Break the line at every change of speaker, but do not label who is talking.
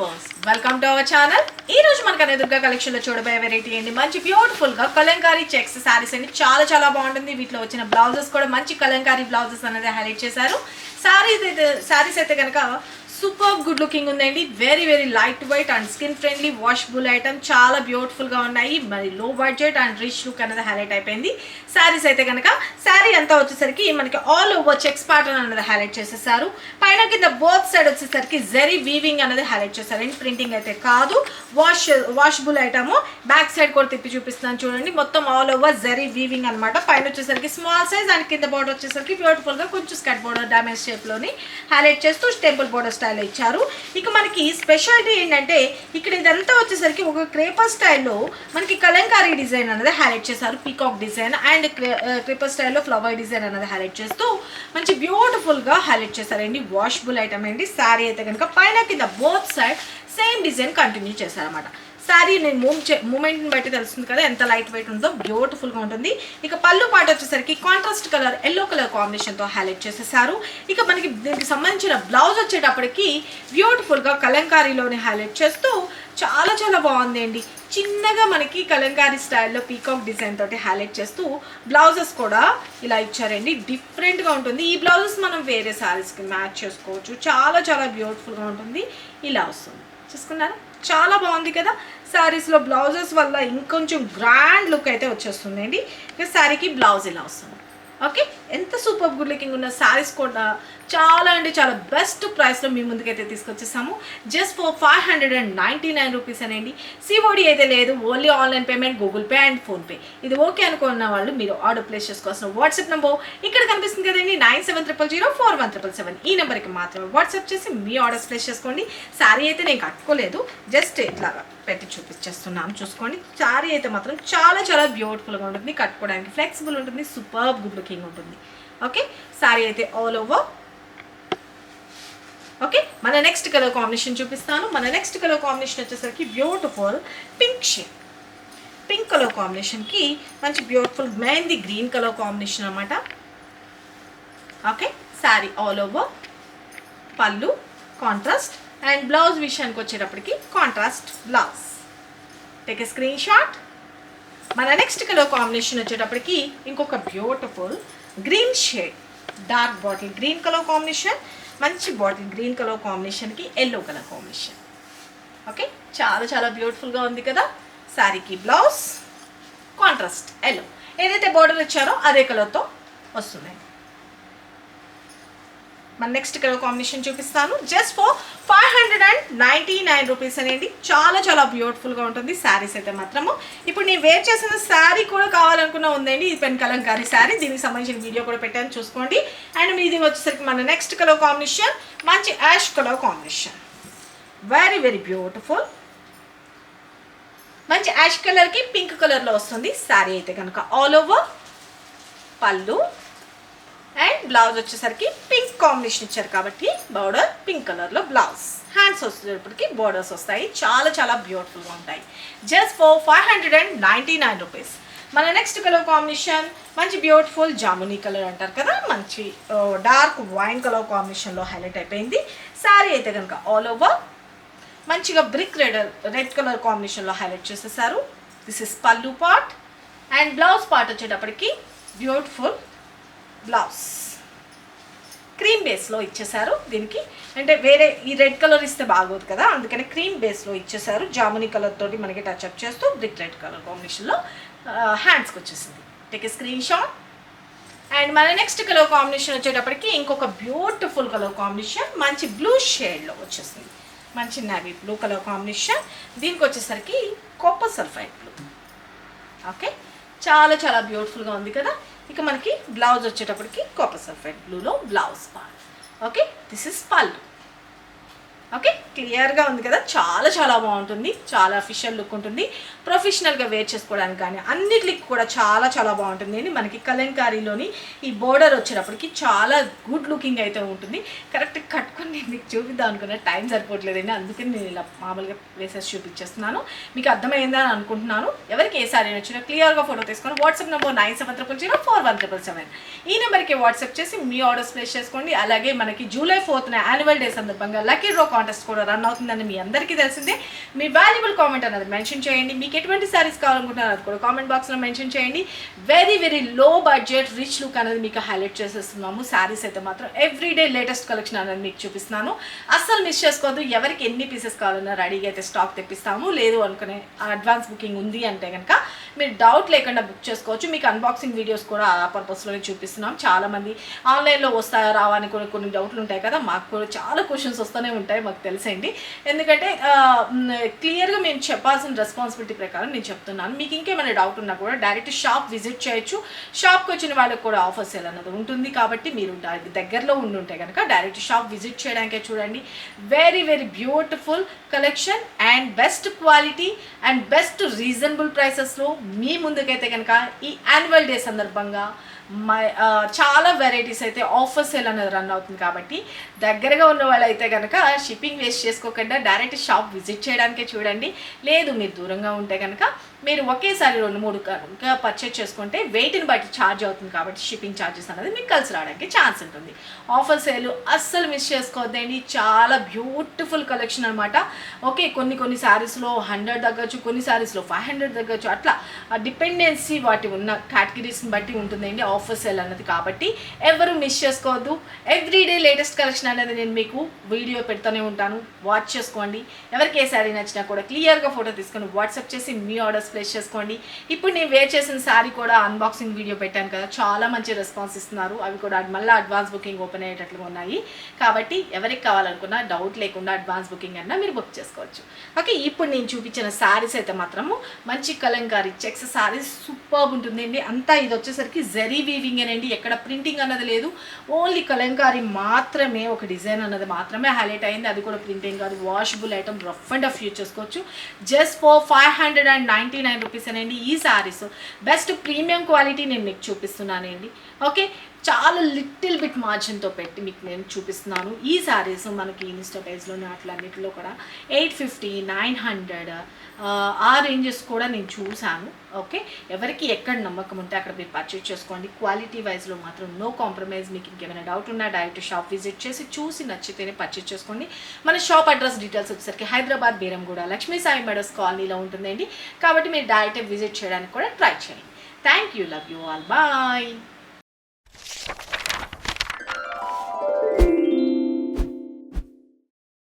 Viewers welcome to our channel. ఈ రోజు మనకు దుర్గా కలెక్షన్ లో చూడబోయే వెరైటీ ఏంటి, మంచి బ్యూటిఫుల్ గా కలంకారీ చెక్స్ సారీస్ అండి. చాలా బాగుంటుంది. వీటిలో వచ్చిన బ్లౌజెస్ కూడా మంచి కలంకారీ బ్లౌజెస్ అనేది హైలైట్ చేశారు. సారీస్ అయితే కనుక సూపర్ గుడ్ లుకింగ్ ఉందండి. Very light weight and skin friendly washable item. చాలా బ్యూటిఫుల్ గా ఉన్నాయి. మరి లో బడ్జెట్ అండ్ రిచ్ లుక్ అనేది హైలైట్ అయిపోయింది. శారీస్ అయితే కనుక శారీ అంతా వచ్చేసరికి మనకి ఆల్ ఓవర్ చెక్స్ ప్యాటర్న్ అనేది హైలైట్ చేసేసారు. పైన కింద బోత్ సైడ్ వచ్చేసరికి జరీ వీవింగ్ అనేది హైలైట్ చేశారండి. ప్రింటింగ్ అయితే కాదు, వాషబుల్ ఐటమ్. బ్యాక్ సైడ్ కూడా తిప్పి చూపిస్తున్నాను చూడండి. మొత్తం ఆల్ ఓవర్ జరీ వీవింగ్ అనమాట. పైన వచ్చేసరికి స్మాల్ సైజ్ అండ్ కింద బోర్డర్ వచ్చేసరికి బ్యూటిఫుల్ గా కొంచెం స్కర్ట్ బోర్డర్ డామేజ్ షేప్ లోని హైలైట్ చేస్తూ టెంపుల్ బోర్డర్ స్టైల్ ఇచ్చారు. ఇక మనకి స్పెషాలిటీ ఏంటంటే ఇక్కడ ఇదంతా వచ్చేసరికి ఒక క్రేపర్ స్టైల్లో మనకి కలంకారీ డిజైన్ అనేది హైలైట్ చేశారు. పీకాక్ డిజైన్ అండ్ క్రేపర్ స్టైల్లో ఫ్లవర్ డిజైన్ అనేది హైలైట్ చేస్తూ మంచి బ్యూటిఫుల్ గా హైలైట్ చేశారండి. వాషబుల్ ఐటమ్ అండి. శారీ అయితే కనుక పైన కింద both side same design continue చేశారన్నమాట. శారీ నేను మూమెంట్ని బట్టి తెలుస్తుంది కదా ఎంత లైట్ వెయిట్ ఉందో. బ్యూటిఫుల్గా ఉంటుంది. ఇక పళ్ళు పాట వచ్చేసరికి కాంట్రాస్ట్ కలర్ ఎల్లో కలర్ కాంబినేషన్తో హైలైట్ చేసేసారు. ఇక మనకి దీనికి సంబంధించిన బ్లౌజ్ వచ్చేటప్పటికి బ్యూటిఫుల్గా కలంకారీలోనే హైలైట్ చేస్తూ చాలా బాగుంది అండి. చిన్నగా మనకి కలంకారీ స్టైల్లో పీకాక్ డిజైన్ తోటి హైలైట్ చేస్తూ బ్లౌజెస్ కూడా ఇలా ఇచ్చారండి. డిఫరెంట్గా ఉంటుంది. ఈ బ్లౌజెస్ మనం వేరే శారీస్కి మ్యాచ్ చేసుకోవచ్చు. చాలా బ్యూటిఫుల్గా ఉంటుంది. ఇలా వస్తుంది, చూసుకున్నారా? చాలా బాగుంది కదా. శారీస్లో బ్లౌజెస్ వల్ల ఇంకొంచెం గ్రాండ్ లుక్ అయితే వచ్చేస్తుందండి. ఇక శారీకి బ్లౌజ్ ఇలా వస్తుంది. ఓకే, ఎంత సూపర్ గుడ్ లుకింగ్ ఉన్న శారీస్ కూడా చాలా బెస్ట్ ప్రైస్లో మీ ముందుకైతే తీసుకొచ్చేసాము. జస్ట్ ఫర్ 599 రూపీస్ అనేండి. సిఓడి అయితే లేదు, only online payment, Google Pay and PhonePe. ఇది ఓకే అనుకున్న వాళ్ళు మీరు ఆర్డర్ ప్లేస్ చేసుకోవాల్సిన వాట్సాప్ నెంబర్ ఇక్కడ కనిపిస్తుంది కదండి, 9700041777. ఈ నెంబర్కి మాత్రమే వాట్సాప్ చేసి మీ ఆర్డర్స్ ప్లేస్ చేసుకోండి. శారీ అయితే నేను కట్టుకోలేదు, జస్ట్ ఇట్లాగా పెట్టి చూపించేస్తున్నాను చూసుకోండి. శారీ అయితే మాత్రం చాలా బ్యూటిఫుల్గా ఉంటుంది. కట్టుకోవడానికి ఫ్లెక్సిబుల్ ఉంటుంది. సూపర్ గుడ్ లుకింగ్ ఉంటుంది. Okay, sari all over okay. ఓకే, మన నెక్స్ట్ కలర్ కాంబినేషన్ చూపిస్తాను. మన నెక్స్ట్ కలర్ కాంబినేషన్ వచ్చేసరికి beautiful pink shade. Pink colour కాంబినేషన్కి మంచి beautiful mehndi green colour combination అనమాట. Okay, sari all over. Pallu contrast and blouse విషయానికి వచ్చేటప్పటికి contrast blouse. Take a screenshot. మన నెక్స్ట్ కలర్ కాంబినేషన్ వచ్చేటప్పటికి ఇంకొక beautiful green shade, dark bottle green colour combination. మంచి bottle green colour కాంబినేషన్కి ఎల్లో కలర్ కాంబినేషన్. ఓకే, చాలా బ్యూటిఫుల్గా ఉంది కదా. శారీకి బ్లౌజ్ కాంట్రాస్ట్ ఎల్లో, ఏదైతే బార్డర్ ఇచ్చారో అదే కలర్తో వస్తుంది. మన నెక్స్ట్ కలర్ కాంబినేషన్ చూపిస్తాను. జస్ట్ ఫర్ 599 రూపీస్ అనేది. చాలా బ్యూటిఫుల్గా ఉంటుంది శారీస్ అయితే మాత్రము. ఇప్పుడు నేను వేర్ చేసిన శారీ కూడా కావాలనుకున్నా ఉందండి. ఇది పెన్ కలంకారీ శారీ. దీనికి సంబంధించిన వీడియో కూడా పెట్టాను చూసుకోండి. అండ్ మీది వచ్చేసరికి మన నెక్స్ట్ కలర్ కాంబినేషన్ మంచి ash colour combination. Very beautiful. మంచి యాష్ కలర్కి పింక్ కలర్లో వస్తుంది శారీ అయితే కనుక. ఆల్ ఓవర్ పళ్ళు అండ్ బ్లౌజ్ వచ్చేసరికి పింక్ కాంబినేషన్ ఇచ్చారు కాబట్టి బార్డర్ పింక్ కలర్లో బ్లౌజ్. హ్యాండ్స్ వచ్చేటప్పటికి బార్డర్స్ వస్తాయి. చాలా బ్యూటిఫుల్గా ఉంటాయి. Just for 599 rupees. మన నెక్స్ట్ కలర్ కాంబినేషన్ మంచి బ్యూటిఫుల్ జామునీ కలర్ అంటారు కదా, మంచి డార్క్ వైన్ కలర్ కాంబినేషన్లో హైలైట్ అయిపోయింది. శారీ అయితే కనుక ఆల్ ఓవర్ మంచిగా బ్రిక్ రెడ్ కలర్ కాంబినేషన్లో హైలైట్ చేసేసారు. దిస్ ఇస్ పల్లు పార్ట్ అండ్ బ్లౌజ్ పార్ట్ వచ్చేటప్పటికి బ్యూటిఫుల్ బ్లౌజ్ క్రీమ్ బేస్లో ఇచ్చేసారు. దీనికి అంటే వేరే ఈ రెడ్ కలర్ ఇస్తే బాగోదు కదా, అందుకని క్రీమ్ బేస్లో ఇచ్చేసారు. జామునీ కలర్ తోటి మనకి టచ్అప్ చేస్తూ బ్రిక్ రెడ్ కలర్ కాంబినేషన్లో హ్యాండ్స్కి వచ్చేసింది. Take a screen shot. And మన నెక్స్ట్ కలర్ కాంబినేషన్ వచ్చేటప్పటికి ఇంకొక బ్యూటిఫుల్ కలర్ కాంబినేషన్ మంచి బ్లూ షేడ్లో వచ్చేసింది. మంచి నేవీ బ్లూ కలర్ కాంబినేషన్. దీనికి వచ్చేసరికి కాపర్ సల్ఫైడ్ బ్లూ. ఓకే, చాలా బ్యూటిఫుల్గా ఉంది కదా. ఇక మనకి బ్లౌజ్ వచ్చేటప్పటికి కాపర్ సల్ఫైడ్ బ్లూలో blouse part. Okay, this is pallu. Okay, క్లియర్గా ఉంది కదా. చాలా బాగుంటుంది. చాలా అఫీషియల్ లుక్ ఉంటుంది. ప్రొఫెషనల్గా వేర్ చేసుకోవడానికి కానీ అన్నిటికి కూడా చాలా బాగుంటుంది అండి. మనకి కలంకారీలోని ఈ బోర్డర్ వచ్చేటప్పటికి చాలా గుడ్ లుకింగ్ అయితే ఉంటుంది. కరెక్ట్గా కట్టుకొని నేను మీకు చూపిద్దాం అనుకున్న టైం సరిపోవట్లేదండి, అందుకని నేను ఇలా మామూలుగా వేసేసి చూపించేస్తున్నాను. మీకు అర్థమైందని అనుకుంటున్నాను. ఎవరికి ఏ సారీ వచ్చినా క్లియర్గా ఫోటో తీసుకొని వాట్సాప్ నెంబర్ 9700041777 ఈ నెంబర్కి వాట్సాప్ చేసి మీ ఆర్డర్స్ ప్లేస్ చేసుకోండి. అలాగే మనకి జూలై 4th యాన్యువల్ డే సందర్భంగా లక్కీ డ్రా కాంటెస్ట్ కూడా రన్ అవుతుందని మీ అందరికీ తెలిసిందే. మీ వాల్యుబుల్ కామెంట్ అనేది మెన్షన్ చేయండి. మీకు ఎటువంటి శారీస్ కావాలనుకుంటున్నారో అది కూడా కామెంట్ బాక్స్లో మెన్షన్ చేయండి. Very very low budget rich look అనేది మీకు హైలైట్ చేసేస్తున్నాము. శారీస్ అయితే మాత్రం ఎవ్రీడే లేటెస్ట్ కలెక్షన్ అనేది మీకు చూపిస్తున్నాను. అస్సలు మిస్ చేసుకోవద్దు. ఎవరికి ఎన్ని పీసెస్ కావాలన్నా రెడీగా అయితే స్టాక్ తెప్పిస్తాము. లేదు అనుకునే అడ్వాన్స్ బుకింగ్ ఉంది అంటే కనుక మీరు డౌట్ లేకుండా బుక్ చేసుకోవచ్చు. మీకు అన్బాక్సింగ్ వీడియోస్ కూడా ఆ పర్పస్లోనే చూపిస్తున్నాం. చాలామంది ఆన్లైన్లో వస్తాయా రావా అని కొన్ని డౌట్లు ఉంటాయి కదా, మాకు కూడా చాలా క్వశ్చన్స్ వస్తూనే ఉంటాయి, మాకు తెలిసండి. ఎందుకంటే క్లియర్గా మేము చెప్పాల్సిన రెస్పాన్సిబిలిటీ ప్రకారం నేను చెప్తున్నాను. మీకు ఇంకేమైనా డౌట్ ఉన్నా కూడా డైరెక్ట్ షాప్ విజిట్ చేయొచ్చు. షాప్కి వచ్చిన వాళ్ళకి కూడా ఆఫర్ సేల్ అన్నది ఉంటుంది. కాబట్టి మీరు దగ్గరలో ఉండుంటే కనుక డైరెక్ట్ షాప్ విజిట్ చేయడానికే చూడండి. Very very beautiful collection and best quality and best reasonable ప్రైసెస్లో మీ ముందుకైతే కనుక ఈ యాన్యువల్ డే సందర్భంగా చాలా వెరైటీస్ అయితే ఆఫర్ సేల్ అనేది రన్ అవుతుంది. కాబట్టి దగ్గరగా ఉన్న వాళ్ళు అయితే కనుక షిప్పింగ్ వేస్ట్ చేసుకోకుండా డైరెక్ట్ షాప్ విజిట్ చేయడానికే చూడండి. లేదు మీరు దూరంగా ఉంటే కనుక మీరు ఒకేసారి 2-3 కనుక పర్చేజ్ చేసుకుంటే వెయిట్ని బట్టి ఛార్జ్ అవుతుంది. కాబట్టి షిప్పింగ్ ఛార్జెస్ అనేది మీకు కలిసి రావడానికి ఛాన్స్ ఉంటుంది. ఆఫర్ సేల్ అస్సలు మిస్ చేసుకోవద్దండి. చాలా బ్యూటిఫుల్ కలెక్షన్ అనమాట. ఓకే, కొన్ని శారీస్లో 100 తగ్గచ్చు, కొన్ని శారీస్లో 500 తగ్గచ్చు. అట్లా డిపెండెన్సీ వాటి ఉన్న కేటగిరీస్ని బట్టి ఉంటుందండి ఆఫర్ సేల్ అన్నది. కాబట్టి ఎవరు మిస్ చేసుకోవద్దు. ఎవ్రీడే లేటెస్ట్ కలెక్షన్ అనేది నేను మీకు వీడియో పెడుతూనే ఉంటాను, వాచ్ చేసుకోండి. ఎవరికి ఏ శారీ నచ్చినా కూడా క్లియర్గా ఫోటో తీసుకొని వాట్సాప్ చేసి మీ ఆర్డర్స్ ప్లేస్ చేసుకోండి. ఇప్పుడు నేను వేర్ చేసిన శారీ కూడా అన్బాక్సింగ్ వీడియో పెట్టాను కదా, చాలా మంచి రెస్పాన్స్ ఇస్తున్నారు. అవి కూడా మళ్ళీ అడ్వాన్స్ బుకింగ్ ఓపెన్ అయ్యేటట్లుగా ఉన్నాయి. కాబట్టి ఎవరికి కావాలనుకున్నా డౌట్ లేకుండా అడ్వాన్స్ బుకింగ్ అన్నా మీరు బుక్ చేసుకోవచ్చు. ఓకే, ఇప్పుడు నేను చూపించిన శారీస్ అయితే మాత్రము మంచి కలంకారీ చెక్స్ శారీస్ సూపర్ ఉంటుందండి. అంతా ఇది వచ్చేసరికి జరీ వీవింగ్ అనండి, ఎక్కడ ప్రింటింగ్ అన్నది లేదు. ఓన్లీ కలంకారీ మాత్రమే, ఒక డిజైన్ అన్నది మాత్రమే హైలైట్ అయింది. అది కూడా ప్రింటింగ్ కాదు, washable item, rough and rough use చేసుకోవచ్చు. జస్ట్ ఫర్ 599 రూపీస్ అనండి ఈ శారీస్. బెస్ట్ ప్రీమియం క్వాలిటీ నేను మీకు చూపిస్తున్నానండి. ఓకే, చాలా లిటిల్ బిట్ మార్జిన్తో పెట్టి మీకు నేను చూపిస్తున్నాను. ఈ శారీస్ మనకి ఇన్స్టా పేజ్లోనే అట్లన్నిటిలో కూడా 850, 900 ఆ రేంజెస్ కూడా నేను చూశాను. ఓకే, ఎవరికి ఎక్కడ నమ్మకం ఉంటే అక్కడ మీరు పర్చేజ్ చేసుకోండి. క్వాలిటీ వైజ్లో మాత్రం నో కాంప్రమైజ్. మీకు ఇంకేమైనా డౌట్ ఉన్నా డైరెక్ట్ షాప్ విజిట్ చేసి చూసి నచ్చితేనే పర్చేజ్ చేసుకోండి. మన షాప్ అడ్రస్ డీటెయిల్స్ వచ్చేసరికి హైదరాబాద్ బేరంగూడ లక్ష్మీ సాయి మెడోస్ కాలనీలో ఉంటుందండి. కాబట్టి మీరు డైరెక్ట్ విజిట్ చేయడానికి కూడా ట్రై చేయండి. Thank you, love you all, bye.